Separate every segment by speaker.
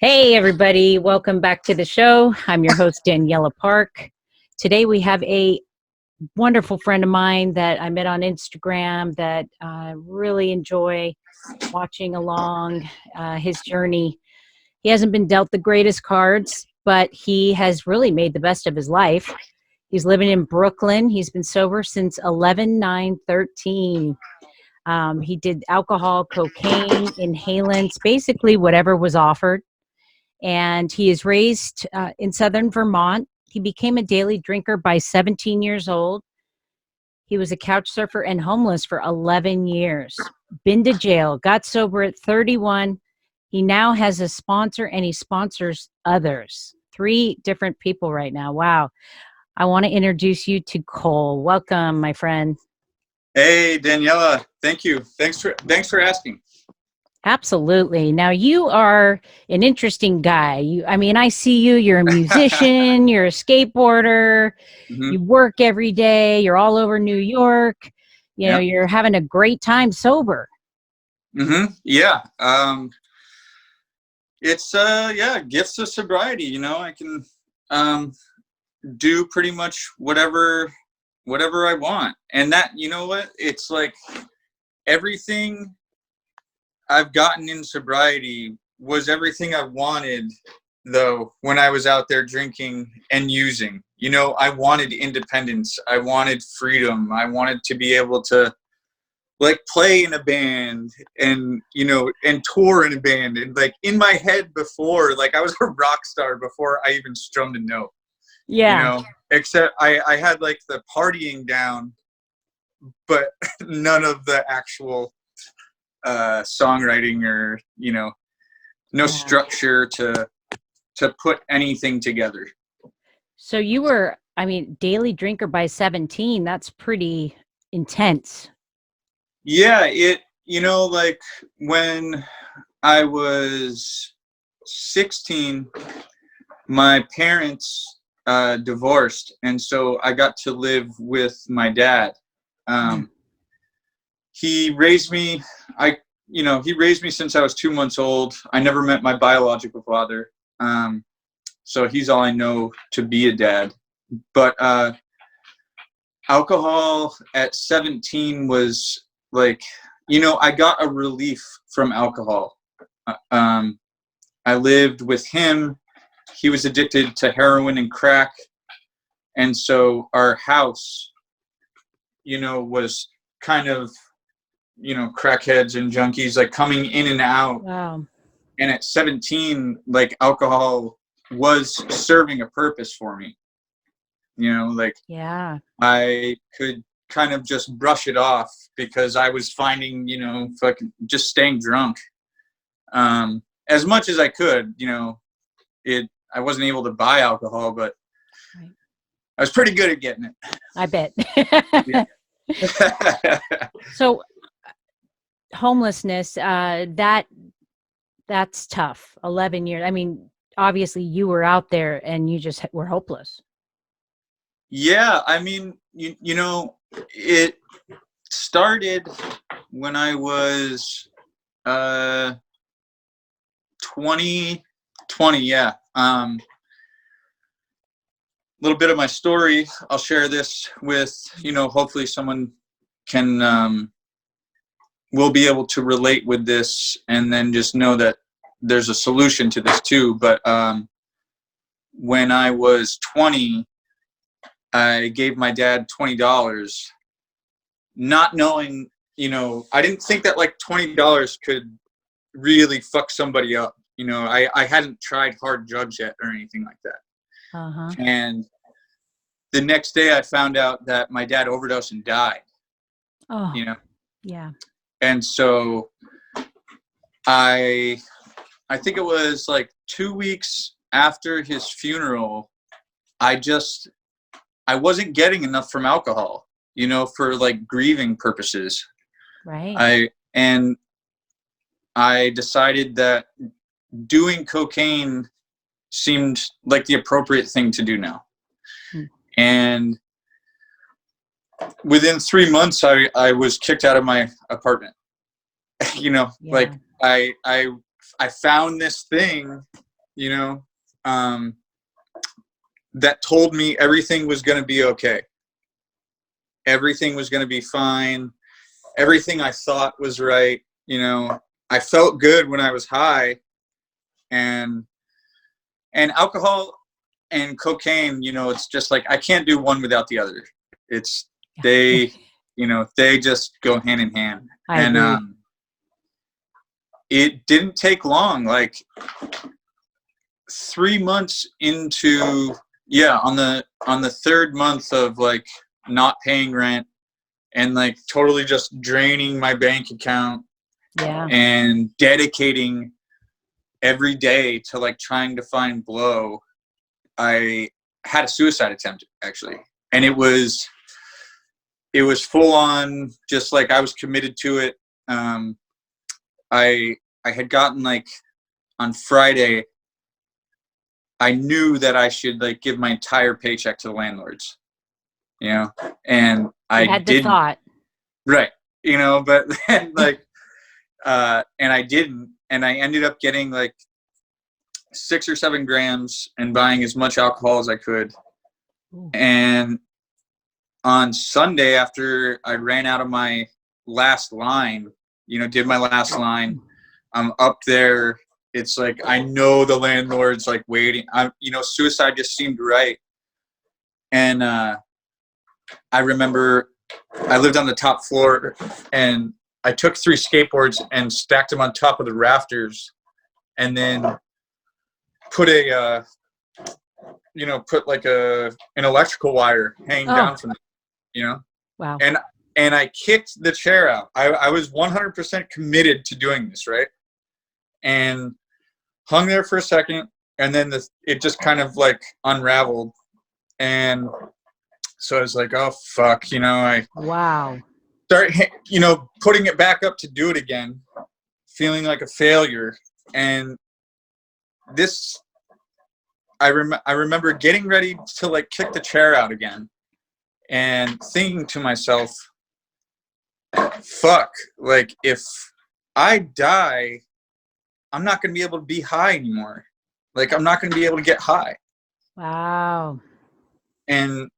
Speaker 1: Hey, everybody. Welcome back to the show. I'm your host, Daniela Park. Today, we have a wonderful friend of mine that I met on Instagram that I really enjoy watching along his journey. He hasn't been dealt the greatest cards, but he has really made the best of his life. He's living in Brooklyn. He's been sober since 11/9/13. He did alcohol, cocaine, inhalants, basically whatever was offered, and he is raised in southern Vermont. He became a daily drinker by 17 years old. He was a couch surfer and homeless for 11 years. Been to jail, got sober at 31. He now has a sponsor and he sponsors others. 3 different people right now. Wow. I want to introduce you to Cole. Welcome, my friend.
Speaker 2: Hey, Daniela. Thank you. Thanks for asking.
Speaker 1: Absolutely. Now you are an interesting guy. I see you, you're a musician, you're a skateboarder,
Speaker 2: hmm
Speaker 1: you work every day, you're all over New York,
Speaker 2: Yeah.
Speaker 1: you're having a great time sober.
Speaker 2: Yeah. It's gifts of sobriety. I can do pretty much whatever I want. And that, you know what? It's like everything I've gotten in sobriety was everything I wanted, though, when I was out there drinking and using. I wanted independence. I wanted freedom. I wanted to be able to play in a band and tour in a band, and in my head before, I was a rock star before I even strummed a note.
Speaker 1: Yeah.
Speaker 2: Except I had the partying down, but none of the actual songwriting or no
Speaker 1: Yeah.
Speaker 2: structure to put anything together.
Speaker 1: So you were, daily drinker by 17. That's pretty intense.
Speaker 2: Yeah, when I was 16, my parents divorced, and so I got to live with my dad. He raised me. He raised me since I was 2 months old. I never met my biological father, so he's all I know to be a dad. But alcohol at 17 was I got a relief from alcohol. I lived with him. He was addicted to heroin and crack. And so our house, was kind of, crackheads and junkies, coming in and out.
Speaker 1: Wow.
Speaker 2: And at 17, alcohol was serving a purpose for me.
Speaker 1: Yeah.
Speaker 2: I could kind of just brush it off because I was finding, fucking just staying drunk as much as I could. I wasn't able to buy alcohol, but
Speaker 1: Right.
Speaker 2: I was pretty good at getting it.
Speaker 1: I bet. So homelessness, that's tough. 11 years. Obviously you were out there and you just were hopeless.
Speaker 2: Yeah, it started when I was 20, yeah. A little bit of my story. I'll share this with, hopefully someone will be able to relate with this, and then just know that there's a solution to this too. But when I was 20, I gave my dad $20, not knowing, I didn't think that $20 could really fuck somebody up. I hadn't tried hard drugs yet or anything like that.
Speaker 1: Uh-huh.
Speaker 2: And the next day I found out that my dad overdosed and died.
Speaker 1: Oh,
Speaker 2: Yeah. And so I think it was 2 weeks after his funeral, I wasn't getting enough from alcohol, for grieving purposes.
Speaker 1: right.
Speaker 2: I decided that doing cocaine seemed like the appropriate thing to do now. And within 3 months, I was kicked out of my apartment.
Speaker 1: Yeah.
Speaker 2: I found this thing you know, that told me everything was going to be okay. Everything was going to be fine. Everything I thought was right. You know, I felt good when I was high, and alcohol and cocaine, you know, it's just like, I can't do one without the other. It's, they, you know, they just go hand in hand. And it didn't take long, like 3 months into, on the third month of like not paying rent and like totally just draining my bank account and dedicating every day to like trying to find blow, I had a suicide attempt, actually. And it was full on, just like I was committed to it. I had gotten, like, on Friday, I knew that I should like give my entire paycheck to the landlords, you know, and I
Speaker 1: had the
Speaker 2: didn't.
Speaker 1: Thought.
Speaker 2: Right. You know, but then like, and I didn't, and I ended up getting like 6 or 7 grams and buying as much alcohol as I could.
Speaker 1: Ooh.
Speaker 2: And on Sunday, after I ran out of my last line, you know, did my last line, I'm up there. It's like, I know the landlord's like waiting. You know, suicide just seemed right. And I remember I lived on the top floor, and I took 3 skateboards and stacked them on top of the rafters, and then put like an electrical wire hanging down from it, you know?
Speaker 1: Wow.
Speaker 2: And I kicked the chair out. I was 100% committed to doing this, right? And hung there for a second, and then it just kind of like unraveled. And so I was like, oh fuck, you know, I start, you know, putting it back up to do it again, feeling like a failure. And this, I remember getting ready to like kick the chair out again and thinking to myself, fuck, like if I die, I'm not going to be able to be high anymore. Like, I'm not going to be able to get high.
Speaker 1: Wow.
Speaker 2: And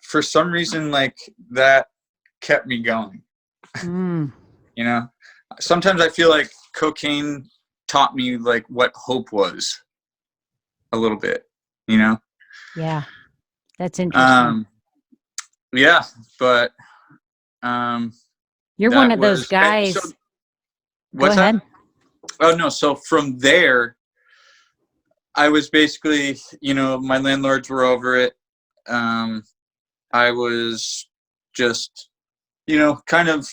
Speaker 2: for some reason, like, that kept me going. You know, sometimes I feel like cocaine taught me like what hope was a little bit, you know?
Speaker 1: Yeah. That's interesting.
Speaker 2: Yeah, but
Speaker 1: you're one of those guys.
Speaker 2: So, what's that? Oh no, so from there, I was basically, you know, my landlords were over it. I was just, you know, kind of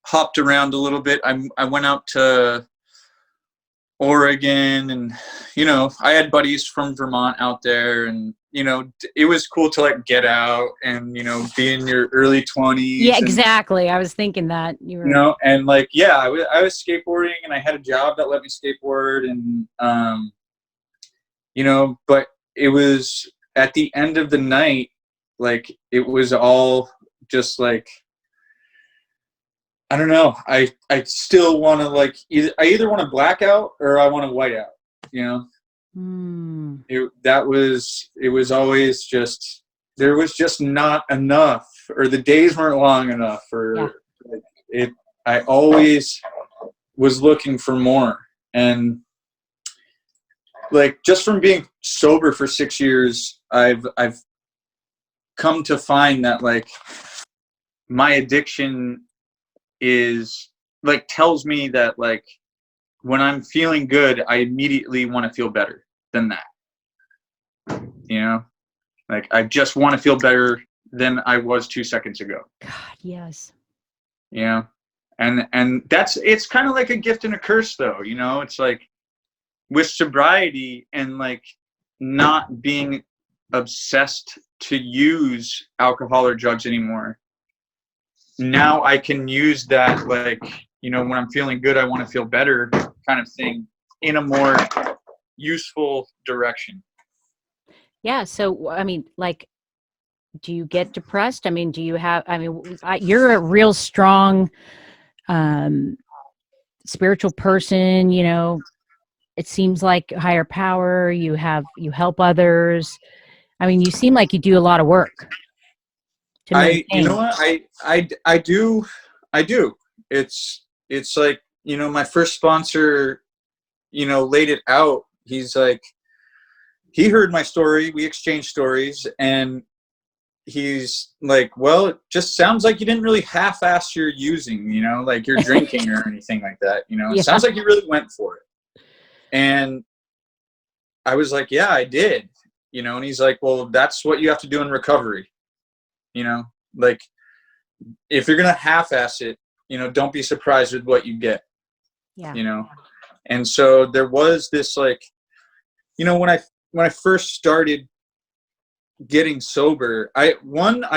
Speaker 2: hopped around a little bit. I went out to Oregon, and, you know, I had buddies from Vermont out there, and, you know, it was cool to like get out and, you know, be in your early 20s.
Speaker 1: Yeah, exactly. I was thinking that
Speaker 2: you know, and like, yeah, I was skateboarding, and I had a job that let me skateboard, and, you know, but it was at the end of the night, like, it was all just like, I don't know. I still want to like, I either want to black out or I want to white out, you know? It was always just, there was just not enough, or the days weren't long enough, or like, I always was looking for more. And like, just from being sober for 6 years, I've come to find that like my addiction is like, tells me that like, when I'm feeling good, I immediately want to feel better than that. You know, like, I just want to feel better than I was 2 seconds ago.
Speaker 1: God, yes.
Speaker 2: You know, and it's kind of like a gift and a curse though, you know. It's like, with sobriety and like not being obsessed to use alcohol or drugs anymore, now I can use that, like, you know, when I'm feeling good, I want to feel better kind of thing, in a more useful direction.
Speaker 1: Yeah. So, I mean, like, do you get depressed? I mean, do you have, I mean, you're a real strong spiritual person, you know. it seems like higher power, you help others. I mean, you seem like you do a lot of work to
Speaker 2: You know
Speaker 1: maintain.
Speaker 2: what, I do. It's like, you know, my first sponsor, you know, laid it out. He's like, he heard my story, we exchanged stories, and he's like, well, it just sounds like you didn't really half-ass your using, you know, like your drinking or anything like that, you know. It
Speaker 1: Yeah.
Speaker 2: sounds like you really went for it. And I was like, yeah, I did, you know. And he's like, well, that's what you have to do in recovery, you know. Like, if you're gonna half-ass it, you know, don't be surprised with what you get,
Speaker 1: Yeah.
Speaker 2: you know. And so there was this, like, you know, when I first started getting sober, I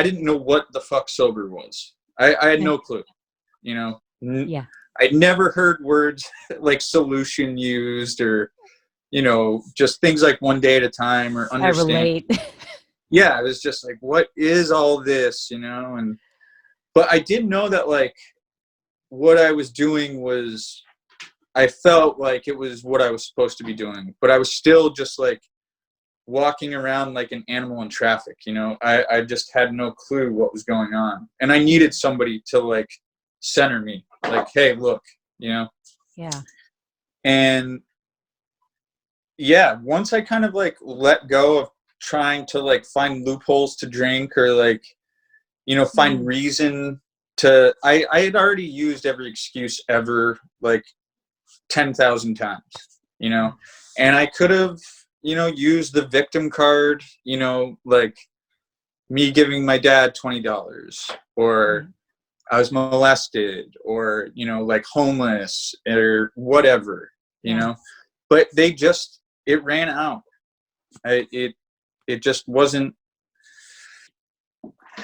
Speaker 2: didn't know what the fuck sober was. I had no clue, you know.
Speaker 1: Yeah.
Speaker 2: I'd never heard words like solution used, or, you know, just things like one day at a time, or
Speaker 1: I
Speaker 2: understand.
Speaker 1: relate.
Speaker 2: Yeah, it was just like, what is all this, you know? And but I did know that, like, what I was doing was, I felt like it was what I was supposed to be doing, but I was still just like walking around like an animal in traffic, you know. I just had no clue what was going on, and I needed somebody to like center me, like, hey, look, you know.
Speaker 1: Yeah.
Speaker 2: And yeah, once I kind of like let go of trying to like find loopholes to drink, or like, you know, find reason to, I had already used every excuse ever, like 10,000 times, you know. And I could have, you know, used the victim card, you know, like me giving my dad $20, or I was molested, or, you know, like homeless or whatever, you know. But it ran out. It just wasn't.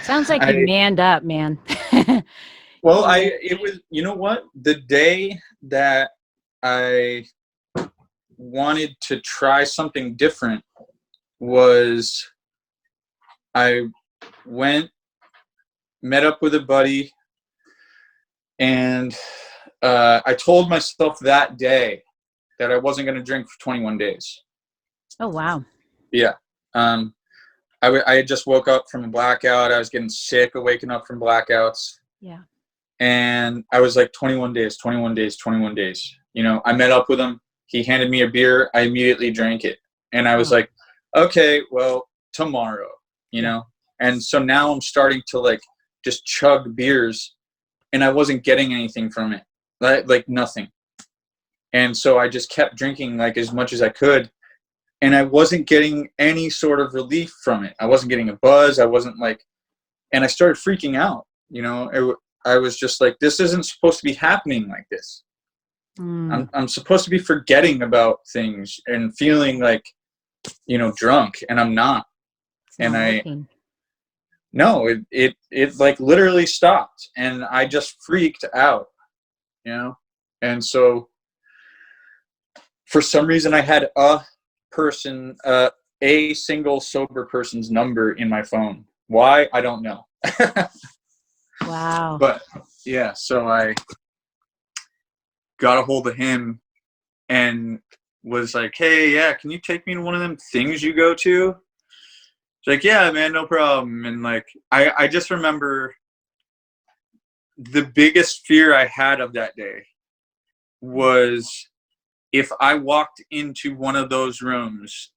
Speaker 1: Sounds like you
Speaker 2: I
Speaker 1: manned up, man.
Speaker 2: Well,
Speaker 1: You know?
Speaker 2: it was, you know what, the day that I wanted to try something different was, I went, met up with a buddy, and I told myself that day that I wasn't going to drink for 21 days.
Speaker 1: Oh, wow.
Speaker 2: Yeah. Um, I had just woke up from a blackout. I was getting sick of waking up from blackouts.
Speaker 1: Yeah.
Speaker 2: And I was like, 21 days, 21 days, 21 days. You know, I met up with him. He handed me a beer. I immediately drank it. And I was like, okay, well, tomorrow, you know? And so now I'm starting to like just chug beers, and I wasn't getting anything from it, like nothing. And so I just kept drinking like as much as I could, and I wasn't getting any sort of relief from it. I wasn't getting a buzz. I wasn't like, and I started freaking out, you know. I was just like, this isn't supposed to be happening like this. I'm supposed to be forgetting about things and feeling like, you know, drunk, and I'm not.
Speaker 1: It's not working.
Speaker 2: No, it like literally stopped, and I just freaked out, you know. And so for some reason I had a single sober person's number in my phone. Why? I don't know.
Speaker 1: Wow.
Speaker 2: But yeah, so I got a hold of him and was like, hey, yeah, can you take me to one of them things you go to? He's like, yeah, man, no problem. And like, I just remember the biggest fear I had of that day was, if I walked into one of those rooms,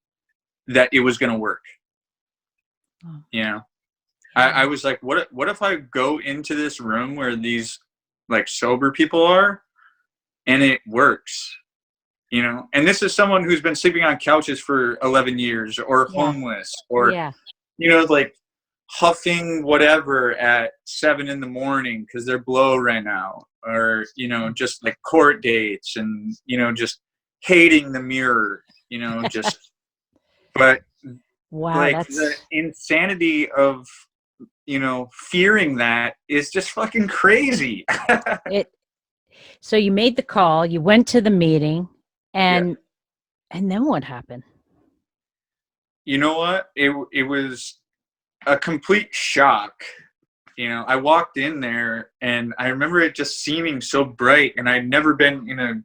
Speaker 2: that it was going to work. You know, I was like, what if I go into this room where these like sober people are, and it works, you know? And this is someone who's been sleeping on couches for 11 years, or homeless, or, you know, like huffing whatever at 7 a.m. because they're blow right now, or, you know, just like court dates, and, you know, just hating the mirror, you know, just, but
Speaker 1: Wow,
Speaker 2: like the insanity of, you know, fearing that is just fucking crazy.
Speaker 1: So you made the call, you went to the meeting, and then what happened?
Speaker 2: You know what? It was a complete shock. You know, I walked in there, and I remember it just seeming so bright, and I'd never been in a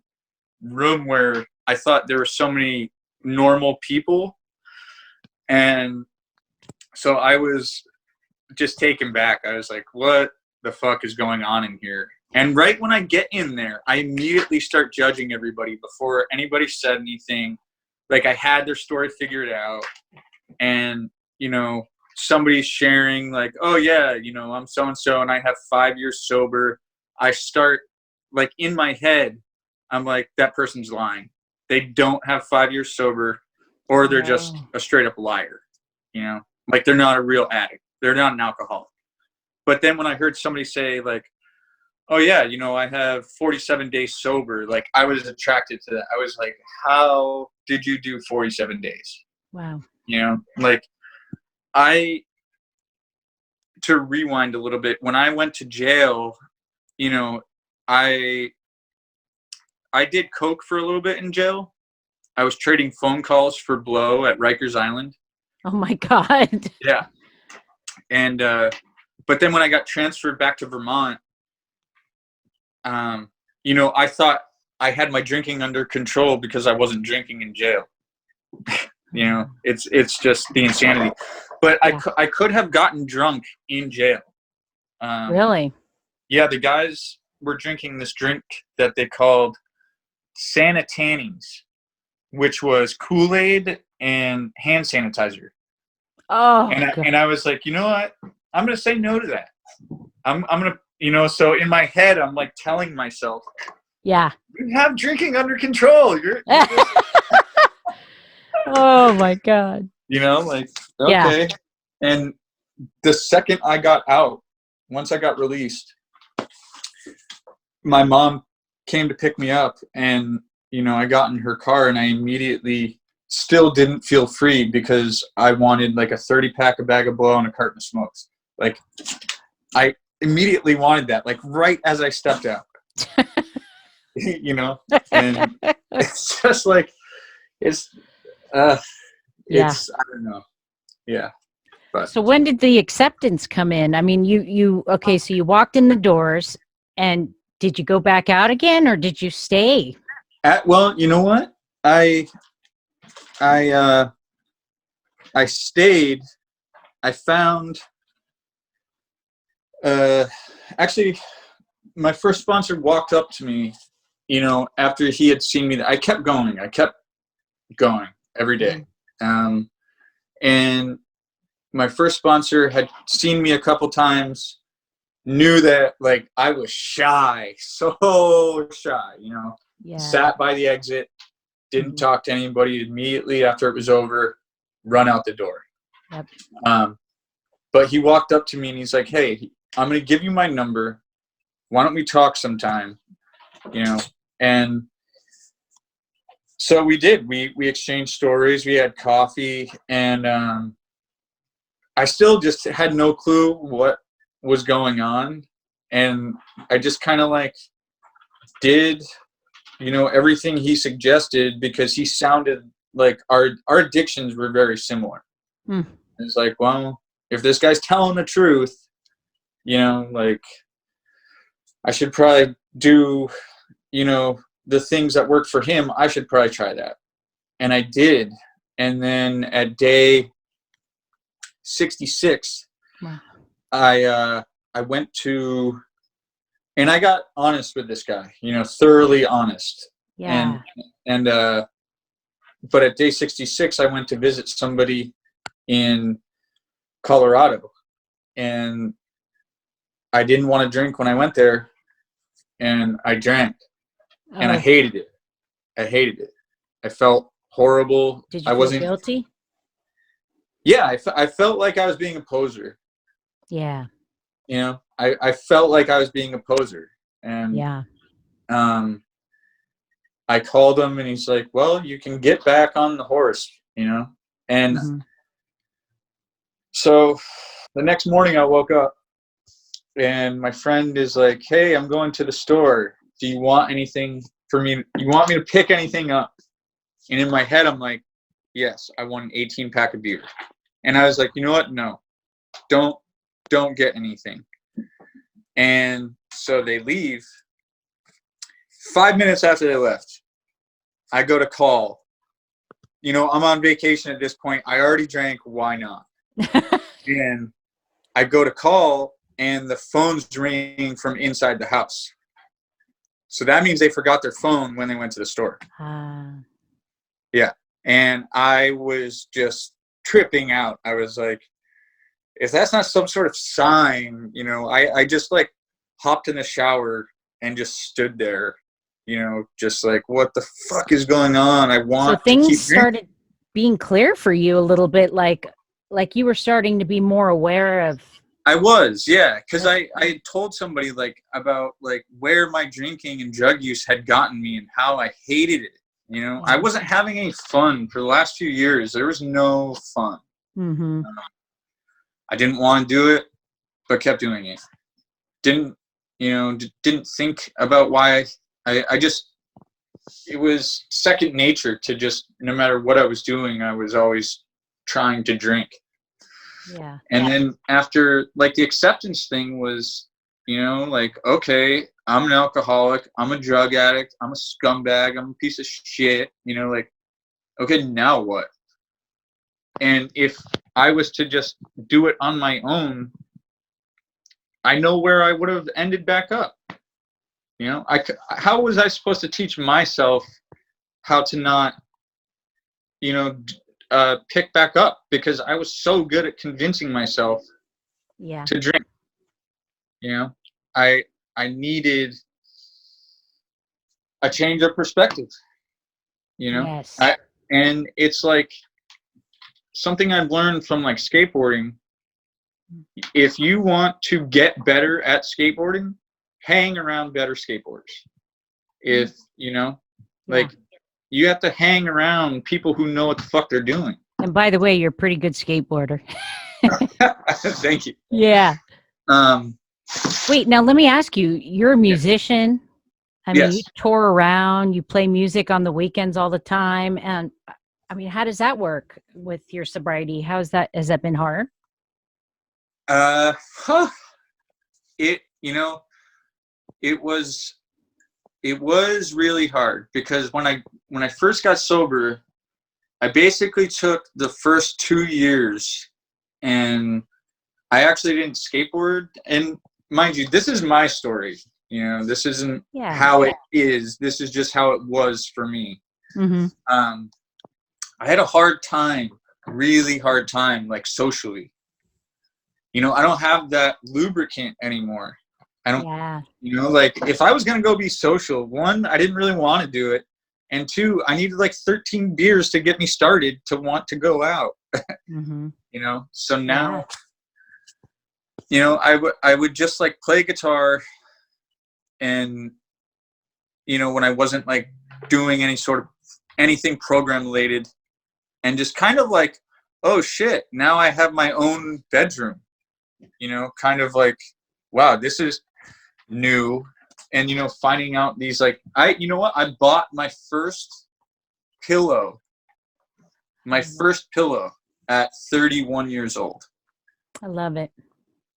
Speaker 2: room where I thought there were so many normal people. And so I was just taken back. I was like, what the fuck is going on in here? And right when I get in there, I immediately start judging everybody before anybody said anything. Like I had their story figured out. And, you know, somebody's sharing like, oh yeah, you know, I'm so-and-so and I have 5 years sober. I start like in my head, I'm like, that person's lying. They don't have 5 years sober, or they're just a straight up liar, you know, like they're not a real addict. They're not an alcoholic. But then when I heard somebody say like, oh yeah, you know, I have 47 days sober, like I was attracted to that. I was like, how did you do 47 days?
Speaker 1: Wow.
Speaker 2: You know, like to rewind a little bit, when I went to jail, you know, I did coke for a little bit in jail. I was trading phone calls for blow at Rikers Island.
Speaker 1: Oh my God.
Speaker 2: Yeah. And, but then when I got transferred back to Vermont, you know, I thought I had my drinking under control because I wasn't drinking in jail. You know, it's just the insanity. But yeah. I could have gotten drunk in jail.
Speaker 1: Really?
Speaker 2: Yeah, the guys were drinking this drink that they called Sanity, which was Kool-Aid and hand sanitizer.
Speaker 1: Oh,
Speaker 2: and I was like, you know what? I'm gonna say no to that. I'm gonna, you know. So in my head, I'm like telling myself,
Speaker 1: yeah,
Speaker 2: you have drinking under control. You're just...
Speaker 1: Oh my God.
Speaker 2: You know, like okay. Yeah. And the second I got out, once I got released, my mom came to pick me up, and you know, I got in her car, and I immediately still didn't feel free because I wanted like a 30-pack, a bag of blow, and a carton of smokes. Like, I immediately wanted that, like right as I stepped out. You know, and it's just like it's I don't know. Yeah. But
Speaker 1: so when did the acceptance come in? I mean, you okay, so you walked in the doors, and did you go back out again, or did you stay?
Speaker 2: Well, you know what? I stayed. I found actually my first sponsor walked up to me, you know, after he had seen me. I kept going every day. And my first sponsor had seen me a couple times, knew that like I was shy, so shy, you know. Yeah. Sat by the exit, didn't talk to anybody. Immediately after it was over, run out the door. Yep. But he walked up to me and he's like, hey, I'm going to give you my number. Why don't we talk sometime? You know, and so we did. We exchanged stories. We had coffee, and I still just had no clue what was going on. And I just kind of like did, you know, everything he suggested because he sounded like our addictions were very similar. It's like, well, if this guy's telling the truth, you know, like I should probably do, you know, the things that work for him. I should probably try that. And I did. And then at day 66, wow. I went to, and I got honest with this guy, you know, thoroughly honest. Yeah. And but at day 66, I went to visit somebody in Colorado, and I didn't want to drink when I went there, and I drank, and I hated it. I felt horrible.
Speaker 1: Did you feel guilty?
Speaker 2: Yeah, I felt like I was being a poser.
Speaker 1: Yeah.
Speaker 2: You know, I felt like I was being a poser. And yeah. I called him, and he's like, well, you can get back on the horse, you know. And so the next morning I woke up, and my friend is like, hey, I'm going to the store. Do you want anything for me? You want me to pick anything up? And in my head, I'm like, yes, I want an 18-pack of beer. And I was like, you know what? No, don't get anything. And so they leave. 5 minutes after they left, I go to call. You know, I'm on vacation at this point. I already drank. Why not? And I go to call, and the phone's ringing from inside the house. So that means they forgot their phone when they went to the store. Yeah. And I was just tripping out. I was like, if that's not some sort of sign, you know, I just like hopped in the shower and just stood there, you know, just like, what the fuck is going on? I want
Speaker 1: So things
Speaker 2: to keep drinking.
Speaker 1: started being clear for you a little bit, like you were starting to be more aware of.
Speaker 2: I was, yeah, because I had told somebody like about like where my drinking and drug use had gotten me and how I hated it. You know, I wasn't having any fun for the last few years. There was no fun.
Speaker 1: Mm-hmm.
Speaker 2: I didn't want to do it, but kept doing it. Didn't think about why. I just, it was second nature to just, no matter what I was doing, I was always trying to drink.
Speaker 1: Yeah.
Speaker 2: And then after, like, the acceptance thing was, you know, like, okay, I'm an alcoholic, I'm a drug addict, I'm a scumbag, I'm a piece of shit, you know, like, okay, now what? And if I was to just do it on my own, I know where I would have ended back up. You know, how was I supposed to teach myself how to not, you know, pick back up? Because I was so good at convincing myself to drink. You know, I needed a change of perspective. You know,
Speaker 1: Yes.
Speaker 2: And it's like something I've learned from like skateboarding. If you want to get better at skateboarding, hang around better skateboarders. If, you know, like, you have to hang around people who know what the fuck they're doing.
Speaker 1: And by the way, you're a pretty good skateboarder.
Speaker 2: Thank you.
Speaker 1: Yeah. Wait, now let me ask you, you're a musician. I mean, you tour around, you play music on the weekends all the time. And I mean, how does that work with your sobriety? Has that been hard?
Speaker 2: You know, it was really hard because when I first got sober, I basically took the first 2 years and I actually didn't skateboard. And mind you, this is my story. You know, this isn't how it is. This is just how it was for me.
Speaker 1: Mm-hmm.
Speaker 2: I had a hard time, really hard time, like socially. You know, I don't have that lubricant anymore. I don't, you know, like if I was going to go be social, one, I didn't really want to do it. And two, I needed like 13 beers to get me started to want to go out.
Speaker 1: Mm-hmm.
Speaker 2: You know, so now, you know, I would just like play guitar and, you know, when I wasn't like doing anything program related and just kind of like, oh shit, now I have my own bedroom, you know, kind of like, wow, this is new. And, you know, finding out these like, you know what? I bought my first pillow at 31 years old.
Speaker 1: I love it.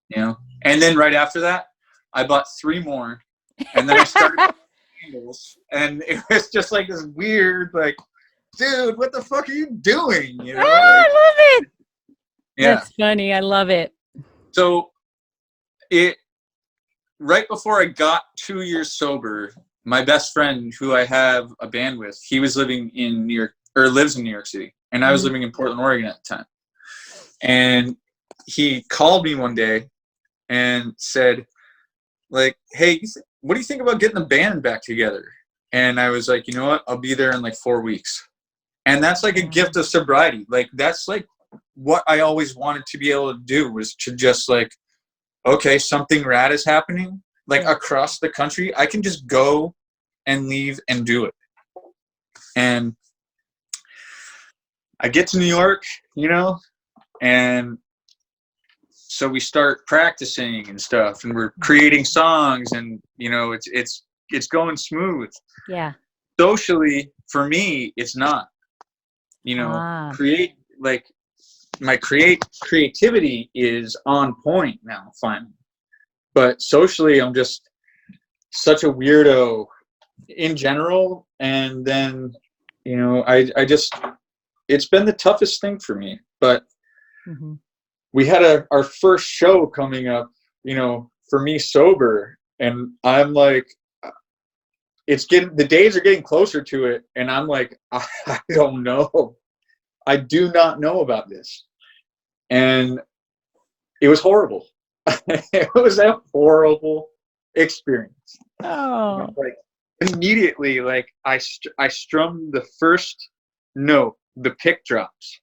Speaker 2: You know, and then right after that, I bought 3 more, and then I started candles, and it was just like this weird, like, dude, what the fuck are you doing? You know,
Speaker 1: I love it.
Speaker 2: Yeah,
Speaker 1: that's funny. I love it.
Speaker 2: So, right before I got 2 years sober, my best friend, who I have a band with, he was living in New York, or lives in New York City, and I was living in Portland, Oregon at the time, and he called me one day and said, like, hey, what do you think about getting the band back together? And I was like, you know what? I'll be there in like 4 weeks. And that's like a gift of sobriety. Like, that's like what I always wanted to be able to do, was to just like, okay, something rad is happening, like across the country. I can just go and leave and do it. And I get to New York, you know, and so we start practicing and stuff, and we're creating songs, and, you know, it's going smooth.
Speaker 1: Yeah.
Speaker 2: Socially, for me, it's not. You know, my creativity is on point now, finally. But socially, I'm just such a weirdo in general, and then You know, I just, it's been the toughest thing for me. But we had our first show coming up, you know, for me sober, and I'm like, the days are getting closer to it, and I'm like, I don't know. I do not know about this. And it was horrible. It was a horrible experience.
Speaker 1: Oh.
Speaker 2: You know, like immediately, like I strummed the first note, the pick drops.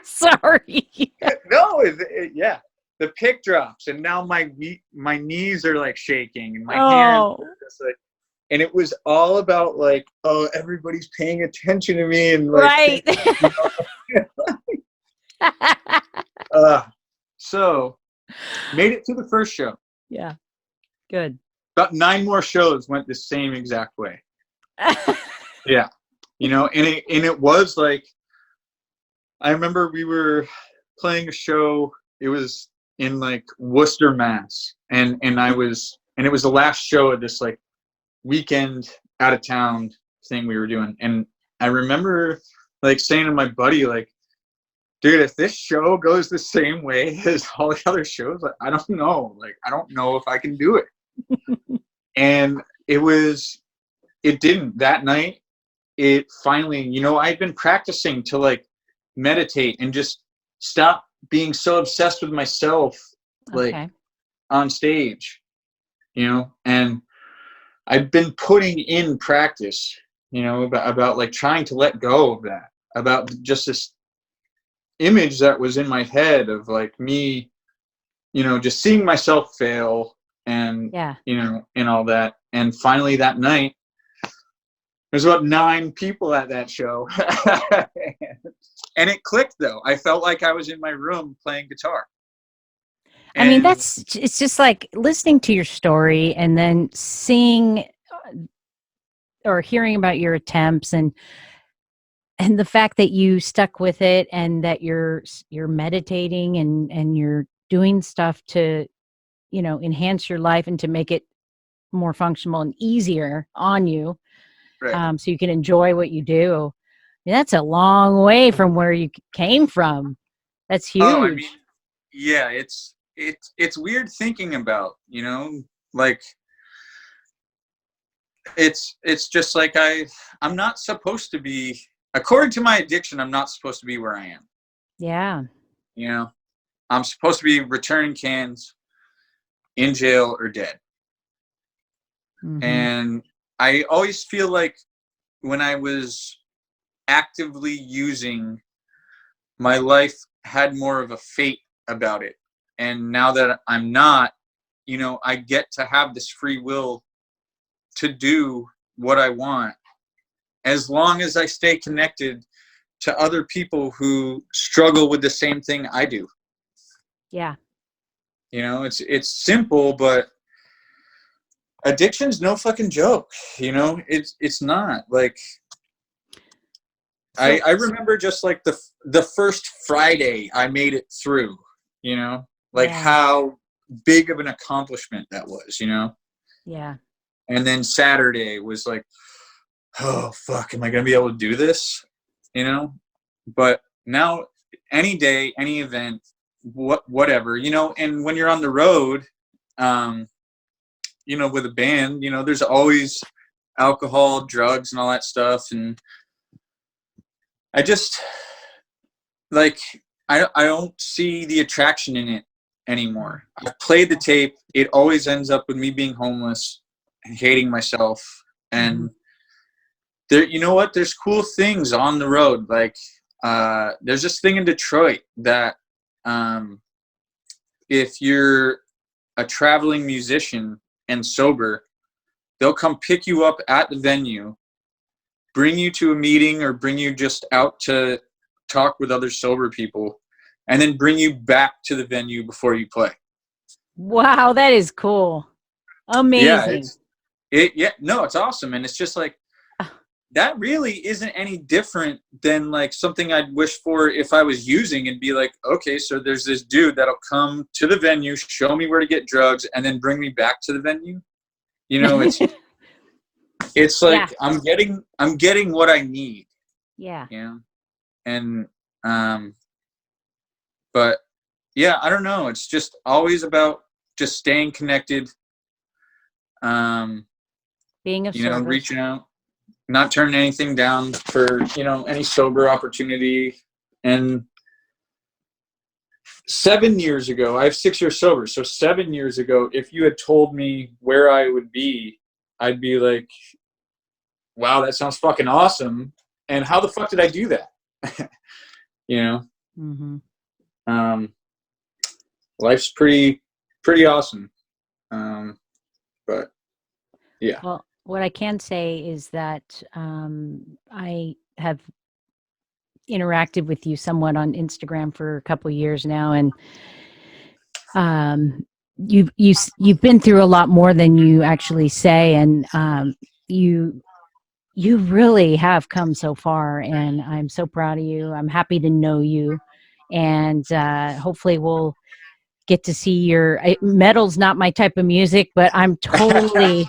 Speaker 1: Sorry.
Speaker 2: No, yeah, the pick drops, and now my knees are like shaking, and my hands are just like, and it was all about like, oh, everybody's paying attention to me, and like, right. So made it to the first show.
Speaker 1: Yeah, good.
Speaker 2: About 9 more shows went the same exact way. Yeah, you know, and it was like, I remember we were playing a show. It was in like Worcester, Mass, and it was the last show of this like weekend out of town thing we were doing. And I remember like saying to my buddy, like, dude, if this show goes the same way as all the other shows, like, I don't know. Like, I don't know if I can do it. And it didn't. That night, it finally, you know, I'd been practicing to like meditate and just stop being so obsessed with myself, like on stage, you know, and I've been putting in practice, you know, about like trying to let go of that, about just this image that was in my head of like me, you know, just seeing myself fail and, you know, and all that. And finally that night, there's about 9 people at that show. And it clicked though. I felt like I was in my room playing guitar.
Speaker 1: I mean, it's just like listening to your story and then seeing or hearing about your attempts and the fact that you stuck with it and that you're meditating and you're doing stuff to, you know, enhance your life and to make it more functional and easier on you.
Speaker 2: Right.
Speaker 1: So you can enjoy what you do. I mean, that's a long way from where you came from. That's huge.
Speaker 2: Oh, I mean, yeah, it's weird thinking about, you know, like it's just like I'm not supposed to be, according to my addiction, I'm not supposed to be where I am.
Speaker 1: Yeah.
Speaker 2: You know, I'm supposed to be returning cans, in jail, or dead. And I always feel like when I was actively using, my life had more of a fate about it. And now that I'm not, you know, I get to have this free will to do what I want, as long as I stay connected to other people who struggle with the same thing I do.
Speaker 1: Yeah.
Speaker 2: You know, it's simple, but addiction's no fucking joke. You know, it's not. Like, I remember just like the first Friday I made it through, you know, like how big of an accomplishment that was, you know?
Speaker 1: Yeah.
Speaker 2: And then Saturday was like, oh fuck, am I gonna be able to do this? You know? But now any day, any event, whatever, you know, and when you're on the road, you know, with a band, you know, there's always alcohol, drugs, and all that stuff. And I just, like, I don't see the attraction in it anymore. I've played the tape. It always ends up with me being homeless and hating myself. And there, you know what? There's cool things on the road. Like, there's this thing in Detroit that if you're a traveling musician and sober, they'll come pick you up at the venue, bring you to a meeting or bring you just out to talk with other sober people, and then bring you back to the venue before you play.
Speaker 1: Wow, that is cool. Amazing.
Speaker 2: No, it's awesome. And it's just like, that really isn't any different than like something I'd wish for if I was using, and be like, okay, so there's this dude that'll come to the venue, show me where to get drugs, and then bring me back to the venue. You know, it's it's
Speaker 1: Yeah.
Speaker 2: like I'm getting what I need,
Speaker 1: Yeah.
Speaker 2: you know? And but yeah, I don't know. It's just always about just staying connected.
Speaker 1: Being of
Speaker 2: You know,
Speaker 1: service.
Speaker 2: reaching out, not turning anything down for, you know, any sober opportunity. And 7 years ago, I have 6 years sober. So 7 years ago, if you had told me where I would be, I'd be like, wow, that sounds fucking awesome. And how the fuck did I do that? You know,
Speaker 1: Mm-hmm.
Speaker 2: life's pretty awesome. But yeah.
Speaker 1: Well, what I can say is that I have interacted with you somewhat on Instagram for a couple of years now, and you've been through a lot more than you actually say, and you you really have come so far, and I'm so proud of you. I'm happy to know you, and hopefully we'll get to see your metal's not my type of music, but I'm totally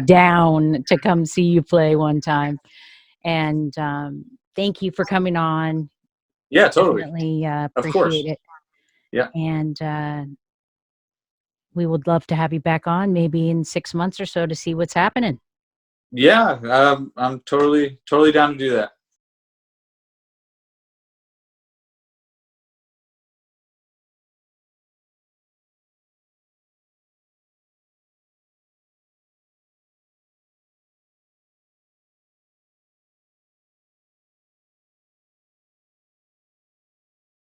Speaker 1: down to come see you play one time. And thank you for coming on.
Speaker 2: Yeah, totally.
Speaker 1: Definitely
Speaker 2: Of course.
Speaker 1: appreciate it.
Speaker 2: Yeah.
Speaker 1: And we would love to have you back on maybe in 6 months or so to see what's happening.
Speaker 2: Yeah. I'm totally down to do that.